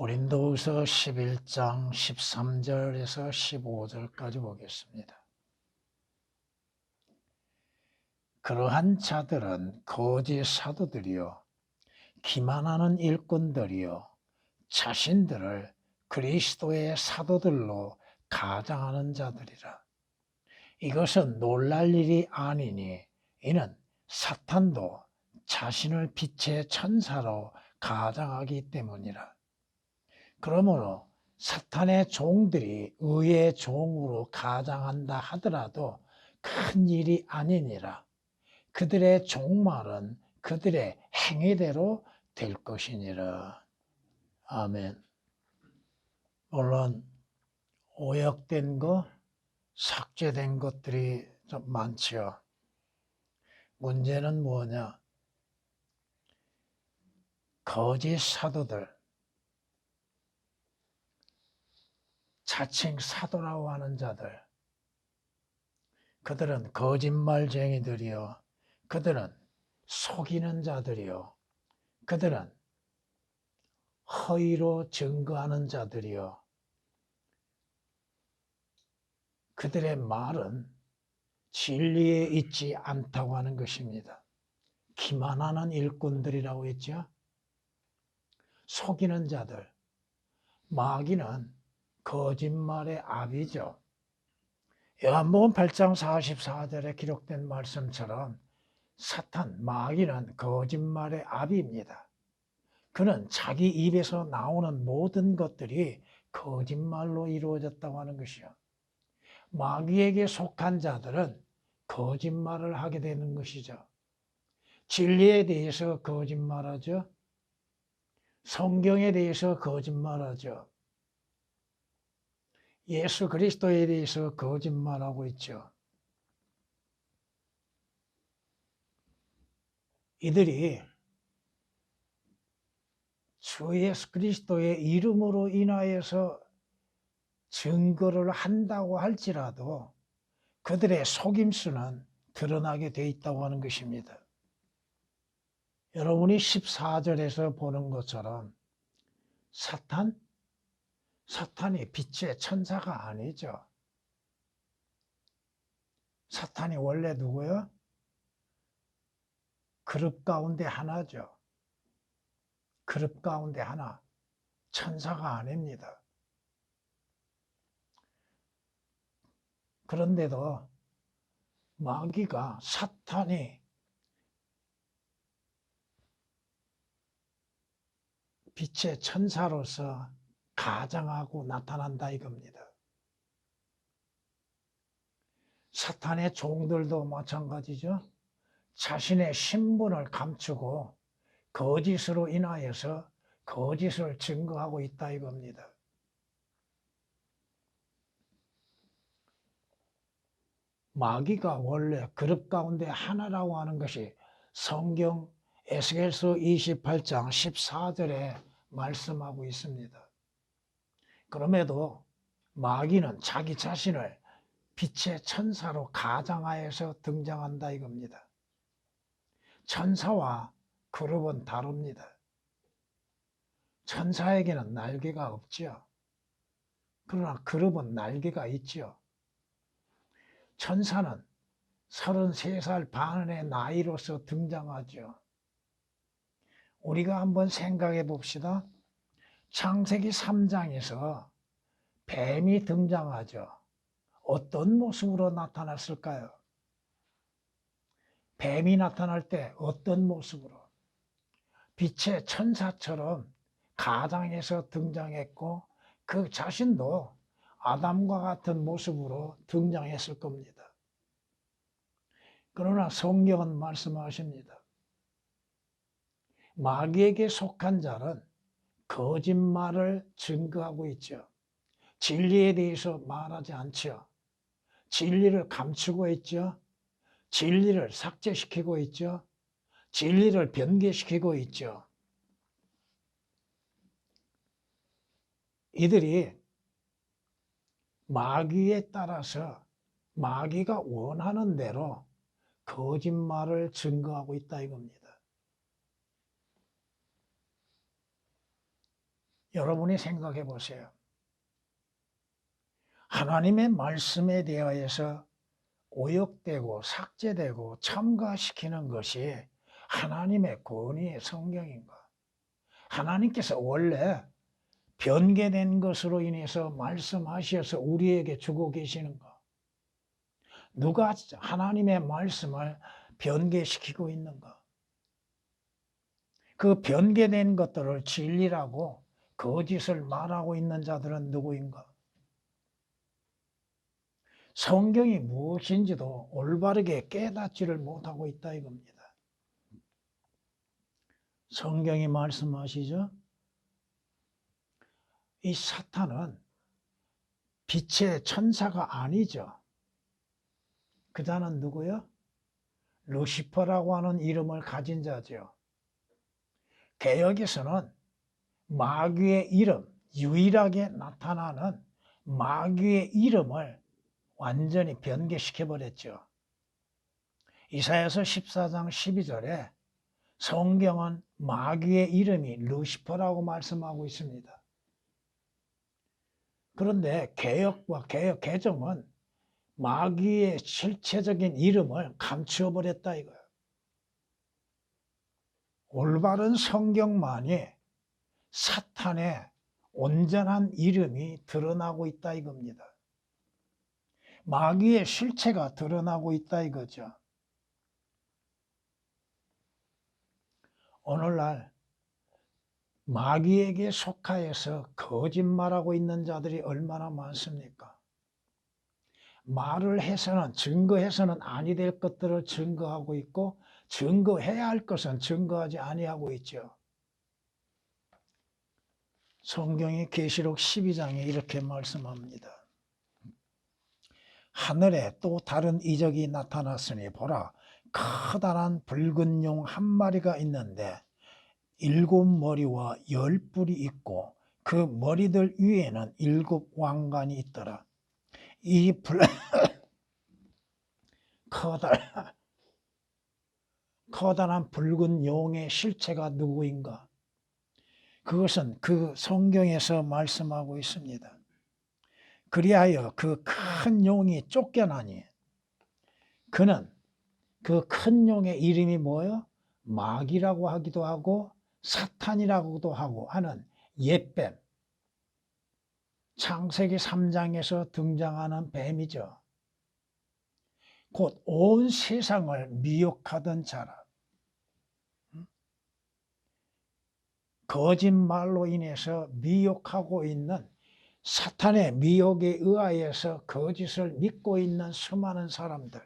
고린도후서 11장 13절에서 15절까지 보겠습니다. 그러한 자들은 거짓 사도들이요 기만하는 일꾼들이요 자신들을 그리스도의 사도들로 가장하는 자들이라. 이것은 놀랄 일이 아니니 이는 사탄도 자신을 빛의 천사로 가장하기 때문이라. 그러므로 사탄의 종들이 의의 종으로 가장한다 하더라도 큰 일이 아니니라. 그들의 종말은 그들의 행위대로 될 것이니라. 아멘. 물론 오역된 것, 삭제된 것들이 좀 많지요. 문제는 뭐냐? 거짓 사도들, 자칭 사도라고 하는 자들, 그들은 거짓말쟁이들이요, 그들은 속이는 자들이요, 그들은 허위로 증거하는 자들이요, 그들의 말은 진리에 있지 않다고 하는 것입니다. 기만하는 일꾼들이라고 했죠. 속이는 자들, 마귀는 거짓말의 아비죠. 요한복음 8장 44절에 기록된 말씀처럼 사탄, 마귀는 거짓말의 아비입니다. 그는 자기 입에서 나오는 모든 것들이 거짓말로 이루어졌다고 하는 것이요. 마귀에게 속한 자들은 거짓말을 하게 되는 것이죠. 진리에 대해서 거짓말하죠. 성경에 대해서 거짓말하죠. 예수 그리스도에 대해서 거짓말하고 있죠. 이들이 주 예수 그리스도의 이름으로 인하여서 증거를 한다고 할지라도 그들의 속임수는 드러나게 돼 있다고 하는 것입니다. 여러분이 14절에서 보는 것처럼 사탄이 빛의 천사가 아니죠. 사탄이 원래 누구예요? 그룹 가운데 하나죠. 그룹 가운데 하나, 천사가 아닙니다. 그런데도 마귀가 사탄이 빛의 천사로서 가장하고 나타난다 이겁니다. 사탄의 종들도 마찬가지죠. 자신의 신분을 감추고 거짓으로 인하여서 거짓을 증거하고 있다 이겁니다. 마귀가 원래 그룹 가운데 하나라고 하는 것이 성경 에스겔서 28장 14절에 말씀하고 있습니다. 그럼에도 마귀는 자기 자신을 빛의 천사로 가장하여서 등장한다 이겁니다. 천사와 그룹은 다릅니다. 천사에게는 날개가 없죠. 그러나 그룹은 날개가 있죠. 천사는 33살 반의 나이로서 등장하죠. 우리가 한번 생각해 봅시다. 창세기 3장에서 뱀이 등장하죠. 어떤 모습으로 나타났을까요? 뱀이 나타날 때 어떤 모습으로? 빛의 천사처럼 가장해서 등장했고 그 자신도 아담과 같은 모습으로 등장했을 겁니다. 그러나 성경은 말씀하십니다. 마귀에게 속한 자는 거짓말을 증거하고 있죠. 진리에 대해서 말하지 않죠. 진리를 감추고 있죠. 진리를 삭제시키고 있죠. 진리를 변개시키고 있죠. 이들이 마귀에 따라서 마귀가 원하는 대로 거짓말을 증거하고 있다 이겁니다. 여러분이 생각해 보세요. 하나님의 말씀에 대하여서 오역되고 삭제되고 첨가시키는 것이 하나님의 권위의 성경인가? 하나님께서 원래 변개된 것으로 인해서 말씀하셔서 우리에게 주고 계시는가? 누가 하나님의 말씀을 변개시키고 있는가? 그 변개된 것들을 진리라고 거짓을 말하고 있는 자들은 누구인가? 성경이 무엇인지도 올바르게 깨닫지를 못하고 있다 이겁니다. 성경이 말씀하시죠? 이 사탄은 빛의 천사가 아니죠. 그 자는 누구요? 루시퍼라고 하는 이름을 가진 자죠. 개역에서는 마귀의 이름, 유일하게 나타나는 마귀의 이름을 완전히 변개시켜버렸죠. 이사야서 14장 12절에 성경은 마귀의 이름이 루시퍼라고 말씀하고 있습니다. 그런데 개역과 개역 개정은 마귀의 실체적인 이름을 감추어 버렸다 이거예요. 올바른 성경만이 사탄의 온전한 이름이 드러나고 있다 이겁니다. 마귀의 실체가 드러나고 있다 이거죠. 오늘날 마귀에게 속하여서 거짓말하고 있는 자들이 얼마나 많습니까? 말을 해서는 증거해서는 아니 될 것들을 증거하고 있고 증거해야 할 것은 증거하지 아니하고 있죠. 성경의 계시록 12장에 이렇게 말씀합니다. 하늘에 또 다른 이적이 나타났으니 보라 커다란 붉은 용 한 마리가 있는데 7 머리와 10 뿔이 있고 그 머리들 위에는 7 왕관이 있더라. 이 커다란 붉은 용의 실체가 누구인가? 그것은 그 성경에서 말씀하고 있습니다. 그리하여 그 큰 용이 쫓겨나니 그는 그 큰 용의 이름이 뭐예요? 마귀라고 하기도 하고 사탄이라고도 하고 하는 옛뱀, 창세기 3장에서 등장하는 뱀이죠. 곧 온 세상을 미혹하던 자라. 거짓말로 인해서 미혹하고 있는 사탄의 미혹에 의하여서 거짓을 믿고 있는 수많은 사람들,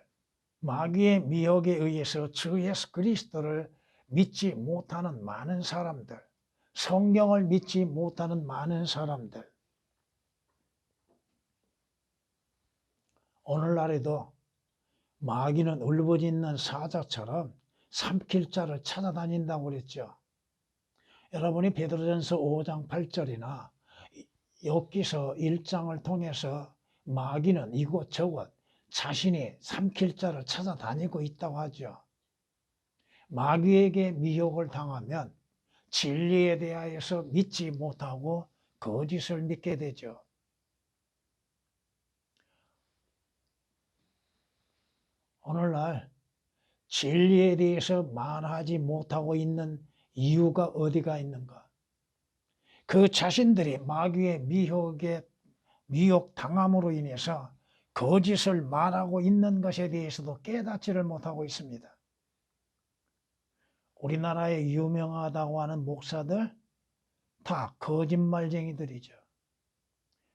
마귀의 미혹에 의해서 주 예수 그리스도를 믿지 못하는 많은 사람들, 성경을 믿지 못하는 많은 사람들. 오늘날에도 마귀는 울부짖는 사자처럼 삼킬 자를 찾아다닌다고 그랬죠. 여러분이 베드로전서 5장 8절이나 욥기서 1장을 통해서 마귀는 이곳저곳 자신이 삼킬 자를 찾아다니고 있다고 하죠. 마귀에게 미혹을 당하면 진리에 대하여서 믿지 못하고 거짓을 믿게 되죠. 오늘날 진리에 대해서 말하지 못하고 있는 이유가 어디가 있는가? 그 자신들이 마귀의 미혹 당함으로 인해서 거짓을 말하고 있는 것에 대해서도 깨닫지를 못하고 있습니다. 우리나라에 유명하다고 하는 목사들 다 거짓말쟁이들이죠.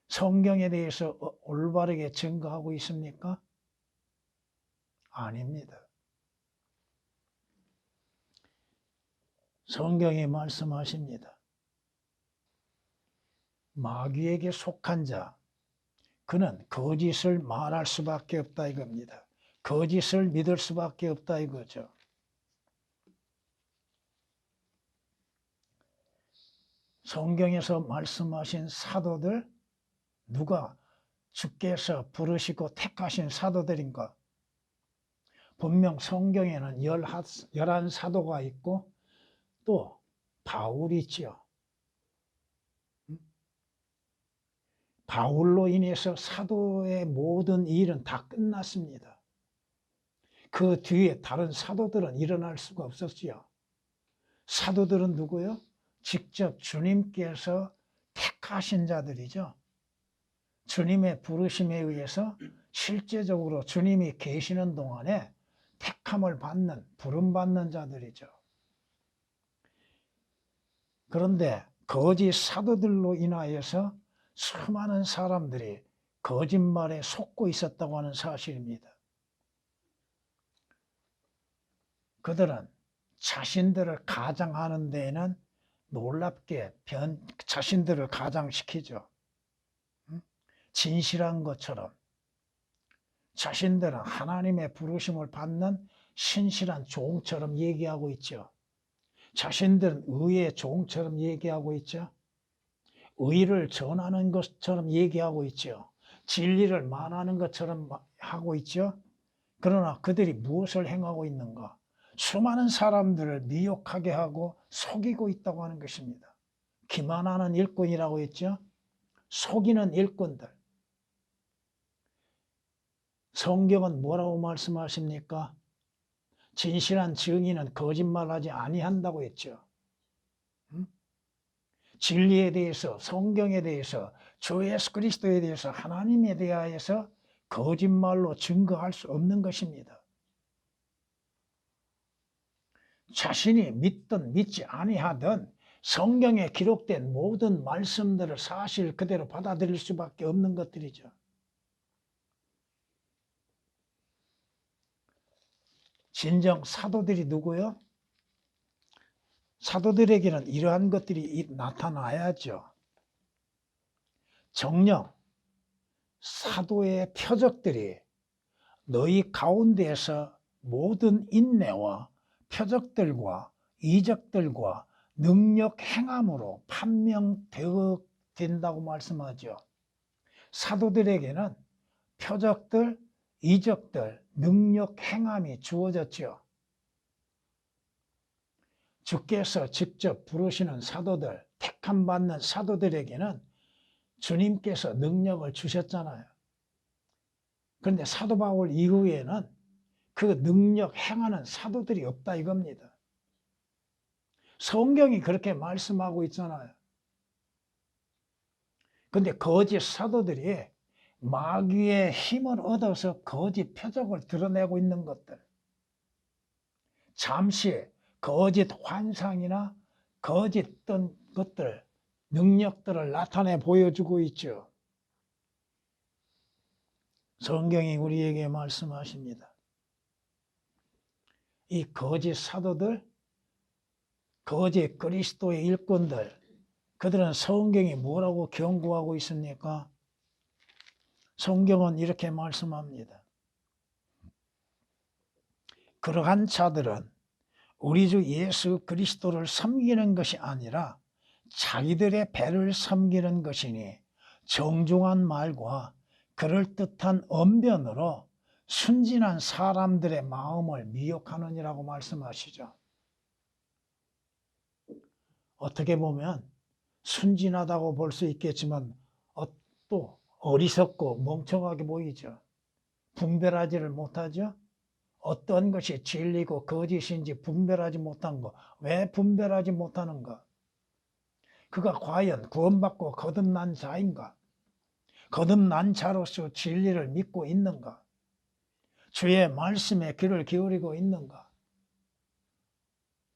성경에 대해서 올바르게 증거하고 있습니까? 아닙니다. 성경이 말씀하십니다. 마귀에게 속한 자, 그는 거짓을 말할 수밖에 없다 이겁니다. 거짓을 믿을 수밖에 없다 이거죠. 성경에서 말씀하신 사도들, 누가 주께서 부르시고 택하신 사도들인가? 분명 성경에는 11사도가 있고 또 바울이 있지요. 바울로 인해서 사도의 모든 일은 다 끝났습니다. 그 뒤에 다른 사도들은 일어날 수가 없었지요. 사도들은 누구요? 직접 주님께서 택하신 자들이죠. 주님의 부르심에 의해서 실제적으로 주님이 계시는 동안에 택함을 받는, 부름받는 자들이죠. 그런데 거짓 사도들로 인하여서 수많은 사람들이 거짓말에 속고 있었다고 하는 사실입니다. 그들은 자신들을 가장하는 데에는 놀랍게 자신들을 가장시키죠. 진실한 것처럼 자신들은 하나님의 부르심을 받는 신실한 종처럼 얘기하고 있죠. 자신들은 의의 종처럼 얘기하고 있죠. 의를 전하는 것처럼 얘기하고 있죠. 진리를 말하는 것처럼 하고 있죠. 그러나 그들이 무엇을 행하고 있는가? 수많은 사람들을 미혹하게 하고 속이고 있다고 하는 것입니다. 기만하는 일꾼이라고 했죠. 속이는 일꾼들. 성경은 뭐라고 말씀하십니까? 진실한 증인은 거짓말하지 아니한다고 했죠. 진리에 대해서, 성경에 대해서, 주 예수 그리스도에 대해서, 하나님에 대하여서 거짓말로 증거할 수 없는 것입니다. 자신이 믿든 믿지 아니하든 성경에 기록된 모든 말씀들을 사실 그대로 받아들일 수밖에 없는 것들이죠. 진정 사도들이 누구요? 사도들에게는 이러한 것들이 나타나야죠. 정녕 사도의 표적들이 너희 가운데에서 모든 인내와 표적들과 이적들과 능력 행함으로 판명되어 된다고 말씀하죠. 사도들에게는 표적들, 이적들, 능력 행함이 주어졌죠. 주께서 직접 부르시는 사도들, 택함 받는 사도들에게는 주님께서 능력을 주셨잖아요. 그런데 사도 바울 이후에는 그 능력 행하는 사도들이 없다 이겁니다. 성경이 그렇게 말씀하고 있잖아요. 그런데 거짓 사도들이 마귀의 힘을 얻어서 거짓 표적을 드러내고 있는 것들, 잠시 거짓 환상이나 거짓 것들, 능력들을 나타내 보여주고 있죠. 성경이 우리에게 말씀하십니다. 이 거짓 사도들, 거짓 그리스도의 일꾼들, 그들은 성경이 뭐라고 경고하고 있습니까? 성경은 이렇게 말씀합니다. 그러한 자들은 우리 주 예수 그리스도를 섬기는 것이 아니라 자기들의 배를 섬기는 것이니 정중한 말과 그럴듯한 언변으로 순진한 사람들의 마음을 미혹하느니라고 말씀하시죠. 어떻게 보면 순진하다고 볼 수 있겠지만 또 어리석고 멍청하게 보이죠. 분별하지를 못하죠. 어떤 것이 진리고 거짓인지 분별하지 못한 거. 왜 분별하지 못하는가? 그가 과연 구원받고 거듭난 자인가? 거듭난 자로서 진리를 믿고 있는가? 주의 말씀에 귀를 기울이고 있는가?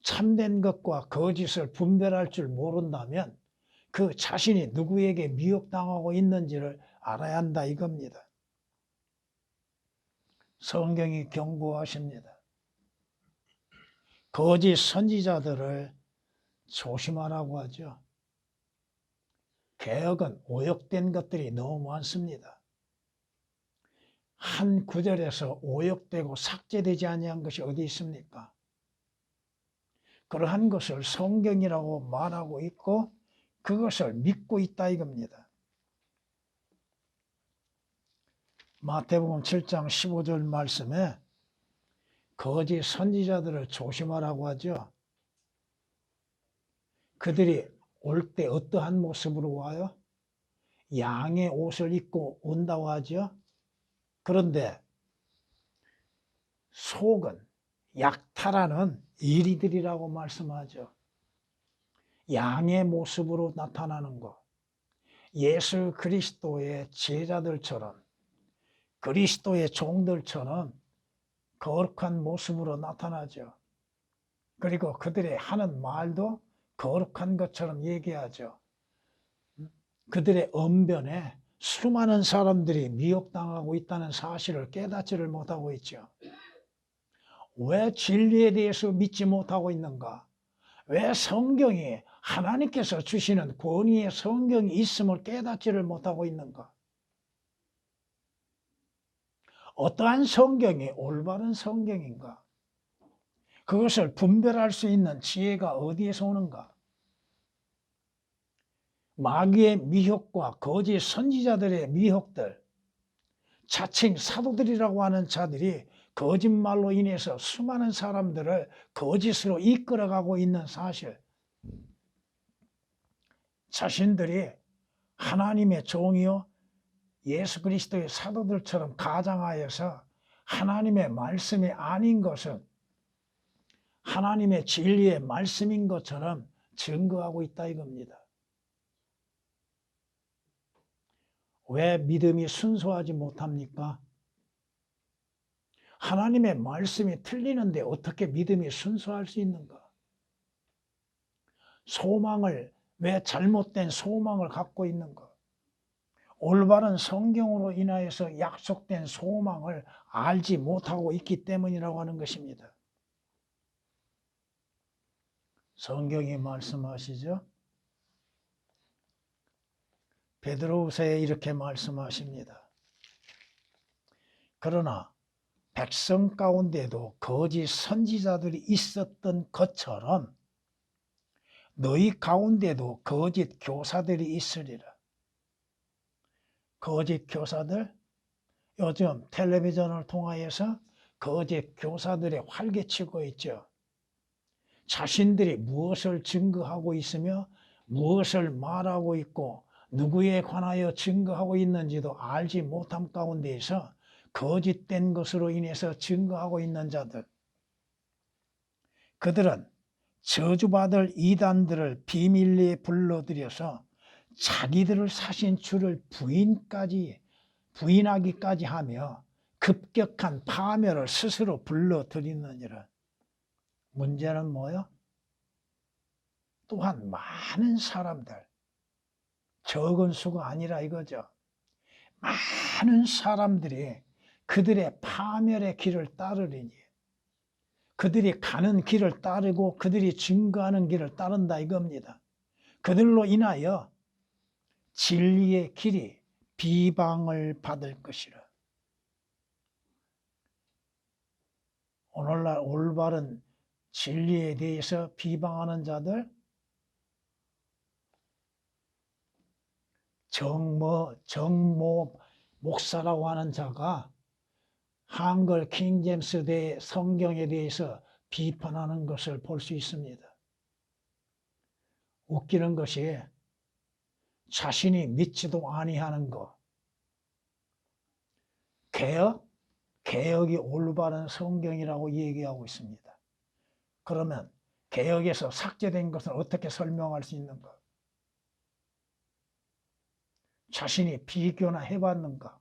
참된 것과 거짓을 분별할 줄 모른다면 그 자신이 누구에게 미혹당하고 있는지를 알아야 한다 이겁니다. 성경이 경고하십니다. 거짓 선지자들을 조심하라고 하죠. 개혁은 오역된 것들이 너무 많습니다. 한 구절에서 오역되고 삭제되지 아니한 것이 어디 있습니까? 그러한 것을 성경이라고 말하고 있고 그것을 믿고 있다 이겁니다. 마태복음 7장 15절 말씀에 거짓 선지자들을 조심하라고 하죠. 그들이 올 때 어떠한 모습으로 와요? 양의 옷을 입고 온다고 하죠. 그런데 속은 약탈하는 이리들이라고 말씀하죠. 양의 모습으로 나타나는 것. 예수 그리스도의 제자들처럼, 그리스도의 종들처럼 거룩한 모습으로 나타나죠. 그리고 그들의 하는 말도 거룩한 것처럼 얘기하죠. 그들의 언변에 수많은 사람들이 미혹당하고 있다는 사실을 깨닫지를 못하고 있죠. 왜 진리에 대해서 믿지 못하고 있는가? 왜 성경이 하나님께서 주시는 권위의 성경이 있음을 깨닫지를 못하고 있는가? 어떠한 성경이 올바른 성경인가? 그것을 분별할 수 있는 지혜가 어디에서 오는가? 마귀의 미혹과 거짓 선지자들의 미혹들, 자칭 사도들이라고 하는 자들이 거짓말로 인해서 수많은 사람들을 거짓으로 이끌어가고 있는 사실, 자신들이 하나님의 종이요 예수 그리스도의 사도들처럼 가장하여서 하나님의 말씀이 아닌 것은 하나님의 진리의 말씀인 것처럼 증거하고 있다 이겁니다. 왜 믿음이 순수하지 못합니까? 하나님의 말씀이 틀리는데 어떻게 믿음이 순수할 수 있는가? 소망을, 왜 잘못된 소망을 갖고 있는가? 올바른 성경으로 인하여서 약속된 소망을 알지 못하고 있기 때문이라고 하는 것입니다. 성경이 말씀하시죠? 베드로후서에 이렇게 말씀하십니다. 그러나 백성 가운데도 거짓 선지자들이 있었던 것처럼 너희 가운데도 거짓 교사들이 있으리라. 거짓 교사들, 요즘 텔레비전을 통하여서 거짓 교사들이 활개치고 있죠. 자신들이 무엇을 증거하고 있으며 무엇을 말하고 있고 누구에 관하여 증거하고 있는지도 알지 못함 가운데에서 거짓된 것으로 인해서 증거하고 있는 자들, 그들은 저주받을 이단들을 비밀리에 불러들여서 자기들을 사신 주를 부인하기까지 하며 급격한 파멸을 스스로 불러들이느니라. 문제는 뭐요? 또한 많은 사람들, 적은 수가 아니라 이거죠. 많은 사람들이 그들의 파멸의 길을 따르리니, 그들이 가는 길을 따르고 그들이 증거하는 길을 따른다 이겁니다. 그들로 인하여 진리의 길이 비방을 받을 것이라. 오늘날 올바른 진리에 대해서 비방하는 자들, 정모 목사라고 하는 자가 한글 킹제임스 대 성경에 대해서 비판하는 것을 볼 수 있습니다. 웃기는 것이 자신이 믿지도 아니하는 것, 개혁이 올바른 성경이라고 얘기하고 있습니다. 그러면 개혁에서 삭제된 것을 어떻게 설명할 수 있는가? 자신이 비교나 해봤는가?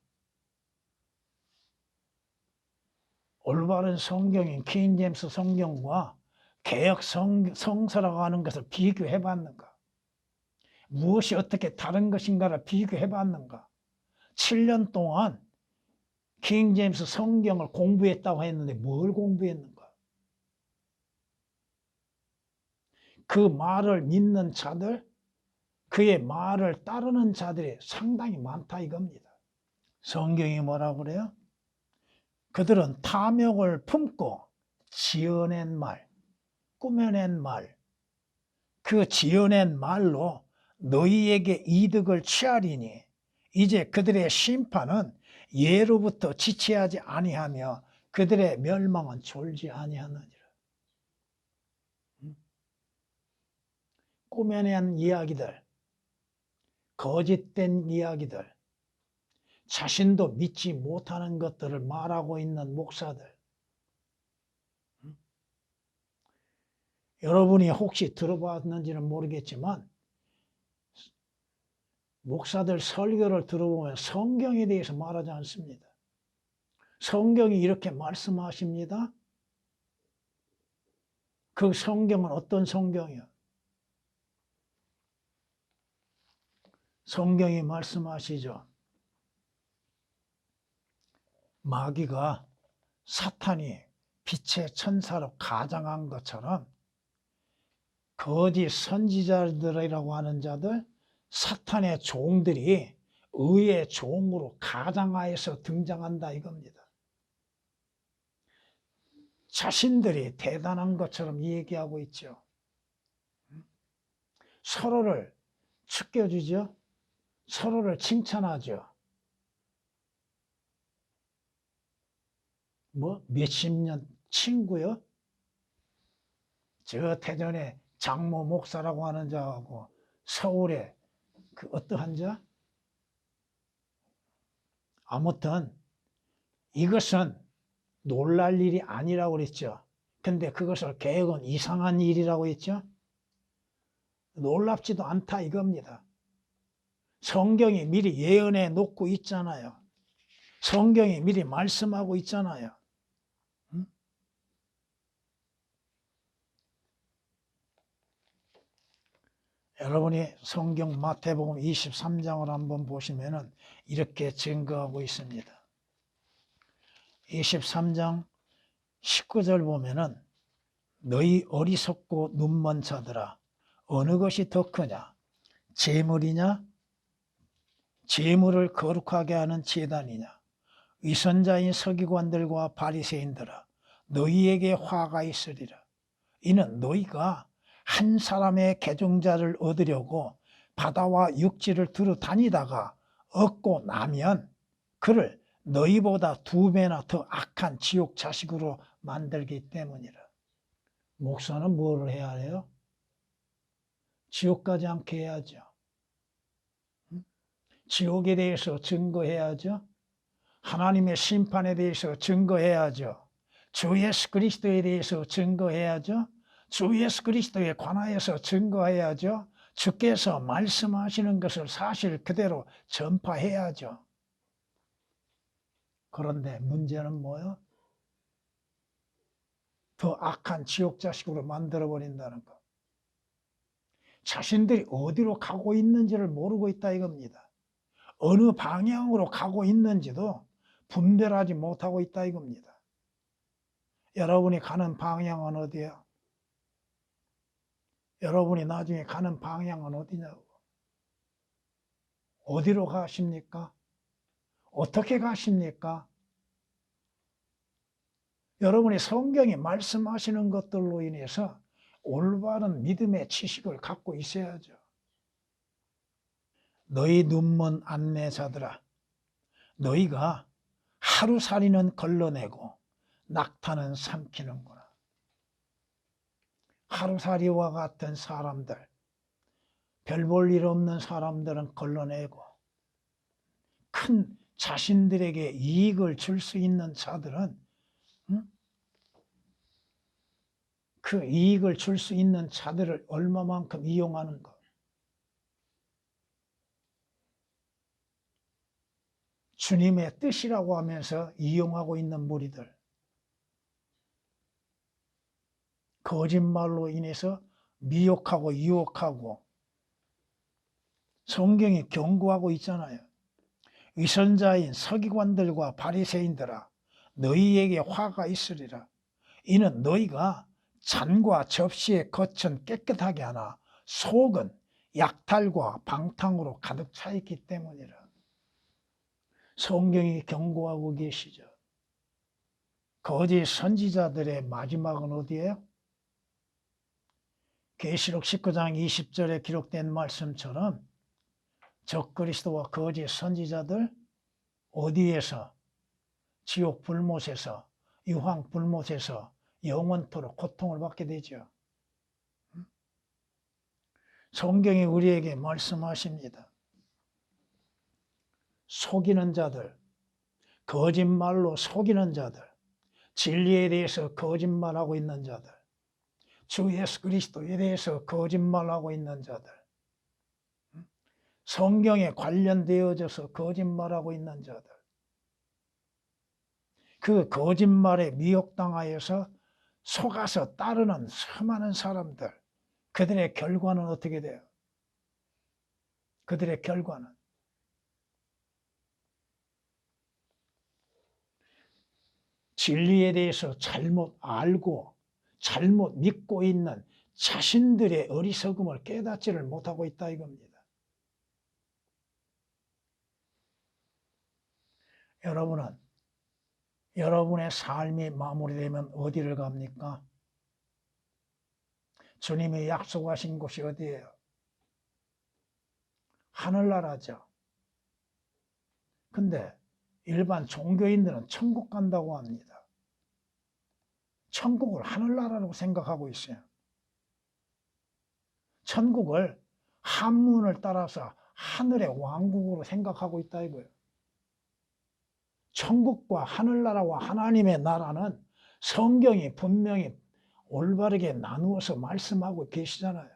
올바른 성경인 킹제임스 성경과 개혁 성서라고 하는 것을 비교해봤는가? 무엇이 어떻게 다른 것인가를 비교해봤는가? 7년 동안 킹제임스 성경을 공부했다고 했는데 뭘 공부했는가? 그 말을 믿는 자들, 그의 말을 따르는 자들이 상당히 많다 이겁니다. 성경이 뭐라고 그래요? 그들은 탐욕을 품고 지어낸 말, 꾸며낸 말, 그 지어낸 말로 너희에게 이득을 취하리니 이제 그들의 심판은 예로부터 지체하지 아니하며 그들의 멸망은 졸지 아니하느니라. 꾸며낸 이야기들, 거짓된 이야기들, 자신도 믿지 못하는 것들을 말하고 있는 목사들. 여러분이 혹시 들어봤는지는 모르겠지만 목사들 설교를 들어보면 성경에 대해서 말하지 않습니다. 성경이 이렇게 말씀하십니다. 그 성경은 어떤 성경이요? 성경이 말씀하시죠. 마귀가 사탄이 빛의 천사로 가장한 것처럼 거짓 선지자들이라고 하는 자들, 사탄의 종들이 의의 종으로 가장하여서 등장한다 이겁니다. 자신들이 대단한 것처럼 얘기하고 있죠. 서로를 축겨주죠. 서로를 칭찬하죠. 몇십 년 친구요? 저 태전에 장모 목사라고 하는 자하고 서울에 그 어떠한 자? 아무튼 이것은 놀랄 일이 아니라고 그랬죠. 근데 그것을 개혁은 이상한 일이라고 했죠. 놀랍지도 않다 이겁니다. 성경이 미리 예언해 놓고 있잖아요. 성경이 미리 말씀하고 있잖아요. 여러분이 성경 마태복음 23장을 한번 보시면은 이렇게 증거하고 있습니다. 23장 19절 보면은 너희 어리석고 눈먼 자들아 어느 것이 더 크냐 재물이냐 재물을 거룩하게 하는 제단이냐 위선자인 서기관들과 바리새인들아 너희에게 화가 있으리라. 이는 너희가 한 사람의 계종자를 얻으려고 바다와 육지를 두루 다니다가 얻고 나면 그를 너희보다 2배나 더 악한 지옥 자식으로 만들기 때문이라. 목사는 뭐를 해야 해요? 지옥 가지 않게 해야죠. 지옥에 대해서 증거해야죠. 하나님의 심판에 대해서 증거해야죠. 주 예수 그리스도에 대해서 증거해야죠. 주 예수 그리스도에 관하여서 증거해야죠. 주께서 말씀하시는 것을 사실 그대로 전파해야죠. 그런데 문제는 뭐예요? 더 악한 지옥 자식으로 만들어버린다는 것. 자신들이 어디로 가고 있는지를 모르고 있다 이겁니다. 어느 방향으로 가고 있는지도 분별하지 못하고 있다 이겁니다. 여러분이 가는 방향은 어디예요? 여러분이 나중에 가는 방향은 어디냐고. 어디로 가십니까? 어떻게 가십니까? 여러분이 성경이 말씀하시는 것들로 인해서 올바른 믿음의 지식을 갖고 있어야죠. 너희 눈먼 안내자들아 너희가 하루살이는 걸러내고 낙타는 삼키는구나. 하루살이와 같은 사람들, 별 볼 일 없는 사람들은 걸러내고 큰 자신들에게 이익을 줄 수 있는 자들은 그 이익을 줄 수 있는 자들을 얼마만큼 이용하는 것. 주님의 뜻이라고 하면서 이용하고 있는 무리들. 거짓말로 인해서 미혹하고 유혹하고 성경이 경고하고 있잖아요. 위선자인 서기관들과 바리새인들아 너희에게 화가 있으리라. 이는 너희가 잔과 접시의 겉은 깨끗하게 하나 속은 약탈과 방탕으로 가득 차 있기 때문이라. 성경이 경고하고 계시죠. 거짓 선지자들의 마지막은 어디예요? 계시록 19장 20절에 기록된 말씀처럼 적그리스도와 거짓 선지자들 어디에서? 지옥 불못에서 유황 불못에서 영원토록 고통을 받게 되죠. 성경이 우리에게 말씀하십니다. 속이는 자들, 거짓말로 속이는 자들, 진리에 대해서 거짓말하고 있는 자들, 주 예수 그리스도에 대해서 거짓말하고 있는 자들, 성경에 관련되어져서 거짓말하고 있는 자들, 그 거짓말에 미혹당하여서 속아서 따르는 수많은 사람들, 그들의 결과는 어떻게 돼요? 그들의 결과는 진리에 대해서 잘못 알고 잘못 믿고 있는 자신들의 어리석음을 깨닫지를 못하고 있다 이겁니다. 여러분은 여러분의 삶이 마무리되면 어디를 갑니까? 주님이 약속하신 곳이 어디예요? 하늘나라죠. 근데 일반 종교인들은 천국 간다고 합니다. 천국을 하늘나라라고 생각하고 있어요. 천국을 한문을 따라서 하늘의 왕국으로 생각하고 있다 이거예요. 천국과 하늘나라와 하나님의 나라는 성경이 분명히 올바르게 나누어서 말씀하고 계시잖아요.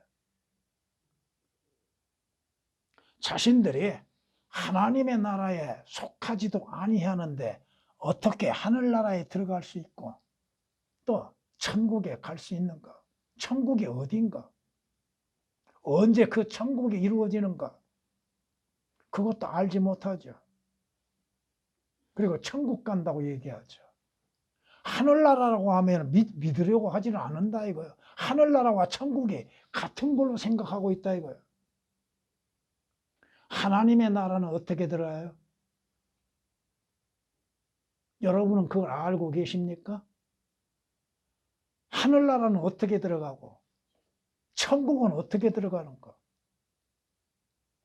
자신들이 하나님의 나라에 속하지도 아니하는데 어떻게 하늘나라에 들어갈 수 있고 또 천국에 갈 수 있는가? 천국이 어딘가? 언제 그 천국이 이루어지는가? 그것도 알지 못하죠. 그리고 천국 간다고 얘기하죠. 하늘나라라고 하면 믿으려고 하지는 않는다 이거예요. 하늘나라와 천국이 같은 걸로 생각하고 있다 이거예요. 하나님의 나라는 어떻게 들어가요? 여러분은 그걸 알고 계십니까? 하늘나라는 어떻게 들어가고 천국은 어떻게 들어가는가?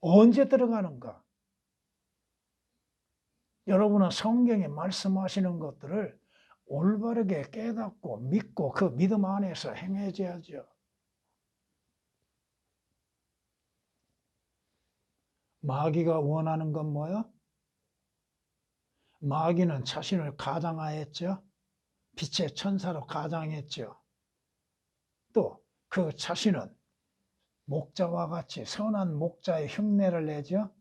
언제 들어가는가? 여러분은 성경에 말씀하시는 것들을 올바르게 깨닫고 믿고 그 믿음 안에서 행해져야죠. 마귀가 원하는 건 뭐요? 마귀는 자신을 가장하였죠. 빛의 천사로 가장했죠. 또 그 자신은 목자와 같이 선한 목자의 흉내를 내죠.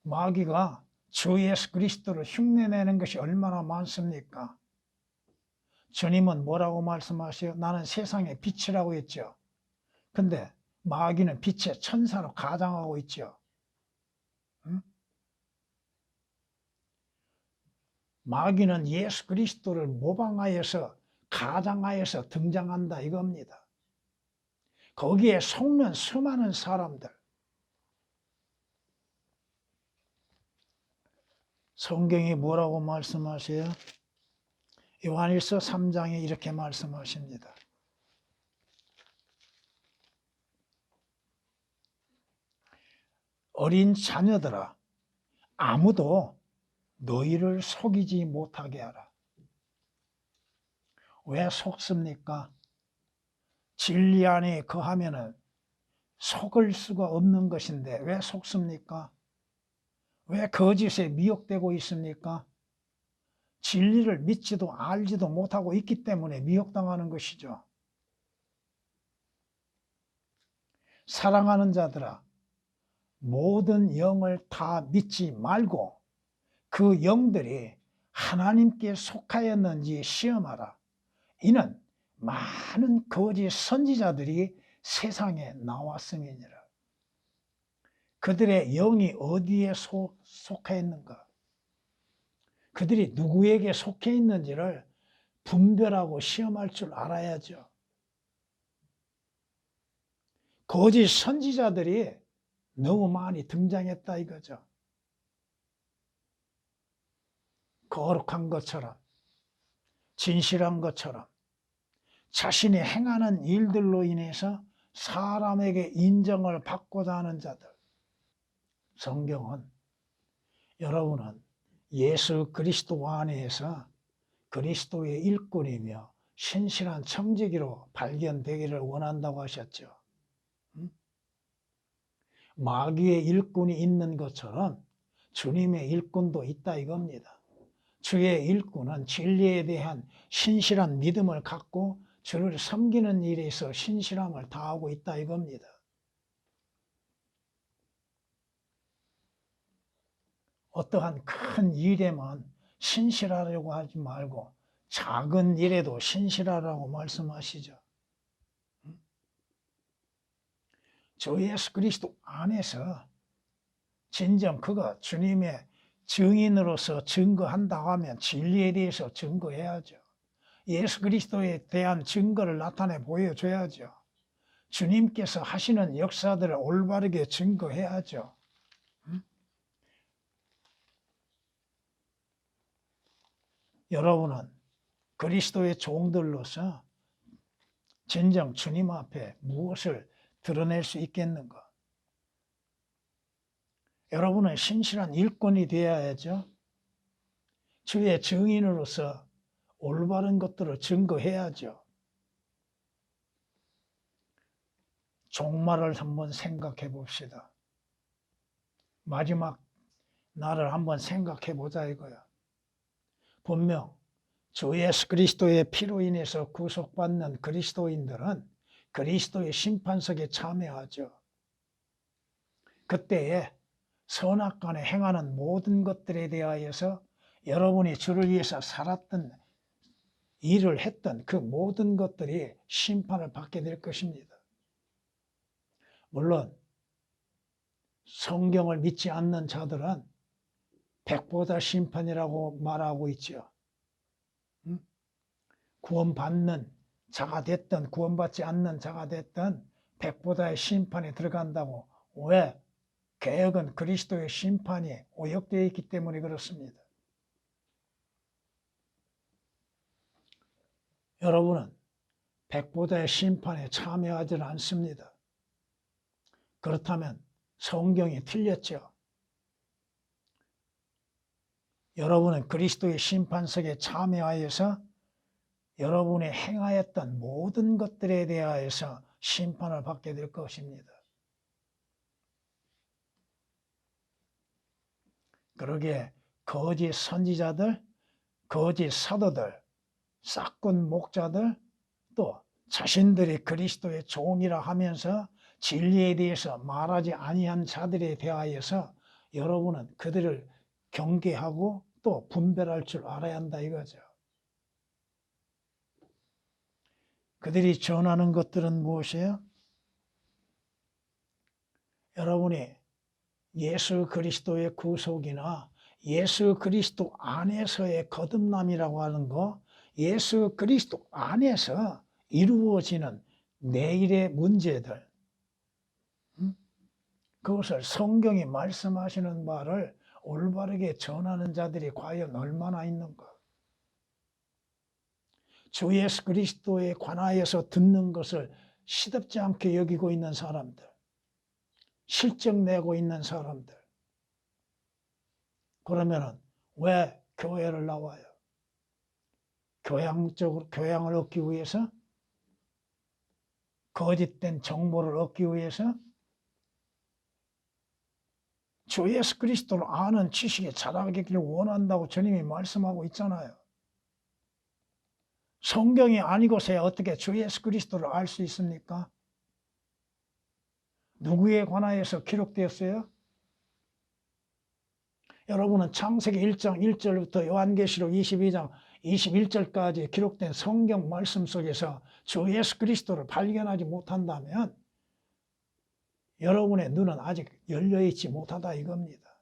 마귀가 주 예수 그리스도를 흉내내는 것이 얼마나 많습니까? 주님은 뭐라고 말씀하세요? 나는 세상의 빛이라고 했죠. 근데 마귀는 빛의 천사로 가장하고 있죠. 응? 마귀는 예수 그리스도를 모방하여서 가장하여서 등장한다 이겁니다. 거기에 속는 수많은 사람들. 성경이 뭐라고 말씀하세요? 요한일서 3장에 이렇게 말씀하십니다. 어린 자녀들아, 아무도 너희를 속이지 못하게 하라. 왜 속습니까? 진리 안에 거하면은 속을 수가 없는 것인데 왜 속습니까? 왜 거짓에 미혹되고 있습니까? 진리를 믿지도 알지도 못하고 있기 때문에 미혹당하는 것이죠. 사랑하는 자들아, 모든 영을 다 믿지 말고 그 영들이 하나님께 속하였는지 시험하라. 이는 많은 거짓 선지자들이 세상에 나왔음이니라. 그들의 영이 어디에 속해 있는가? 그들이 누구에게 속해 있는지를 분별하고 시험할 줄 알아야죠. 거짓 선지자들이 너무 많이 등장했다 이거죠. 거룩한 것처럼, 진실한 것처럼 자신이 행하는 일들로 인해서 사람에게 인정을 받고자 하는 자들. 성경은 여러분은 예수 그리스도 안에서 그리스도의 일꾼이며 신실한 청지기로 발견되기를 원한다고 하셨죠. 마귀의 일꾼이 있는 것처럼 주님의 일꾼도 있다 이겁니다. 주의 일꾼은 진리에 대한 신실한 믿음을 갖고 주를 섬기는 일에서 신실함을 다하고 있다 이겁니다. 어떠한 큰 일에만 신실하려고 하지 말고 작은 일에도 신실하라고 말씀하시죠. 주 예수 그리스도 안에서 진정 그가 주님의 증인으로서 증거한다고 하면 진리에 대해서 증거해야죠. 예수 그리스도에 대한 증거를 나타내 보여줘야죠. 주님께서 하시는 역사들을 올바르게 증거해야죠. 여러분은 그리스도의 종들로서 진정 주님 앞에 무엇을 드러낼 수 있겠는가? 여러분은 신실한 일꾼이 되어야죠. 주의 증인으로서 올바른 것들을 증거해야죠. 종말을 한번 생각해 봅시다. 마지막 날을 한번 생각해 보자 이거야. 분명 주 예수 그리스도의 피로 인해서 구속받는 그리스도인들은 그리스도의 심판석에 참여하죠. 그때에 선악간에 행하는 모든 것들에 대하여서 여러분이 주를 위해서 살았던 일을 했던 그 모든 것들이 심판을 받게 될 것입니다. 물론 성경을 믿지 않는 자들은 백보다 심판이라고 말하고 있죠. 구원받는 자가 됐든 구원받지 않는 자가 됐든 백보다의 심판에 들어간다고. 왜? 개혁은 그리스도의 심판이 오역되어 있기 때문에 그렇습니다. 여러분은 백보다의 심판에 참여하지는 않습니다. 그렇다면 성경이 틀렸죠. 여러분은 그리스도의 심판석에 참여하여서 여러분이 행하였던 모든 것들에 대하여서 심판을 받게 될 것입니다. 그러기에 거짓 선지자들, 거짓 사도들, 싹군 목자들, 또 자신들이 그리스도의 종이라 하면서 진리에 대해서 말하지 아니한 자들에 대하여서 여러분은 그들을 경계하고 또 분별할 줄 알아야 한다 이거죠. 그들이 전하는 것들은 무엇이에요? 여러분이 예수 그리스도의 구속이나 예수 그리스도 안에서의 거듭남이라고 하는 거, 예수 그리스도 안에서 이루어지는 내일의 문제들, 그것을 성경이 말씀하시는 바를 올바르게 전하는 자들이 과연 얼마나 있는가? 주 예수 그리스도에 관하여서 듣는 것을 시덥지 않게 여기고 있는 사람들, 실적 내고 있는 사람들, 그러면은 왜 교회를 나와요? 교양을 얻기 위해서? 거짓된 정보를 얻기 위해서? 주 예수 그리스도를 아는 지식에 자라기를 원한다고 주님이 말씀하고 있잖아요. 성경이 아니고서야 어떻게 주 예수 그리스도를 알 수 있습니까? 누구에 관하여서 기록되었어요? 여러분은 창세기 1장 1절부터 요한계시록 22장 21절까지 기록된 성경 말씀 속에서 주 예수 그리스도를 발견하지 못한다면 여러분의 눈은 아직 열려있지 못하다 이겁니다.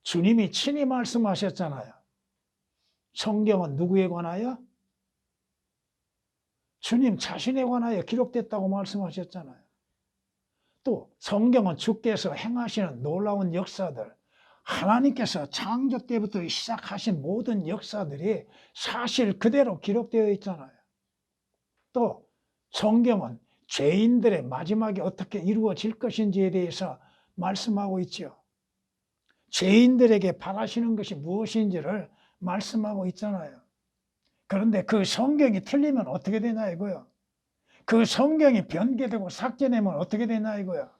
주님이 친히 말씀하셨잖아요. 성경은 누구에 관하여? 주님 자신에 관하여 기록됐다고 말씀하셨잖아요. 또 성경은 주께서 행하시는 놀라운 역사들, 하나님께서 창조 때부터 시작하신 모든 역사들이 사실 그대로 기록되어 있잖아요. 또 성경은 죄인들의 마지막이 어떻게 이루어질 것인지에 대해서 말씀하고 있죠. 죄인들에게 바라시는 것이 무엇인지를 말씀하고 있잖아요. 그런데 그 성경이 틀리면 어떻게 되냐 이거요. 그 성경이 변개되고 삭제되면 어떻게 되냐 이거야.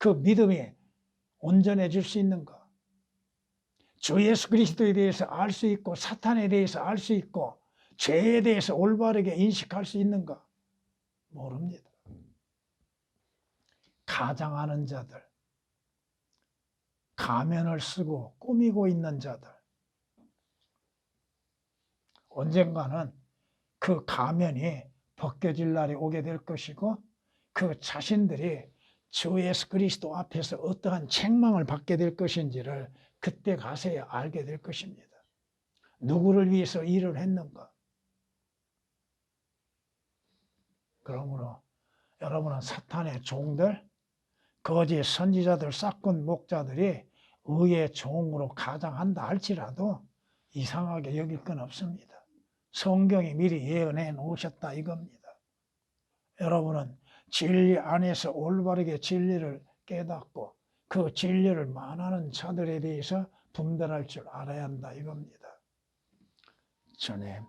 그 믿음이 온전해질 수 있는가? 주 예수 그리스도에 대해서 알 수 있고 사탄에 대해서 알 수 있고 죄에 대해서 올바르게 인식할 수 있는가? 모릅니다. 가장하는 자들, 가면을 쓰고 꾸미고 있는 자들, 언젠가는 그 가면이 벗겨질 날이 오게 될 것이고 그 자신들이 주 예수 그리스도 앞에서 어떠한 책망을 받게 될 것인지를 그때 가서야 알게 될 것입니다. 누구를 위해서 일을 했는가? 그러므로 여러분은 사탄의 종들, 거짓 선지자들, 싹군 목자들이 의의 종으로 가장한다 할지라도 이상하게 여길 건 없습니다. 성경이 미리 예언해 놓으셨다 이겁니다. 여러분은 진리 안에서 올바르게 진리를 깨닫고 그 진리를 만하는 자들에 대해서 분별할 줄 알아야 한다 이겁니다. 주님.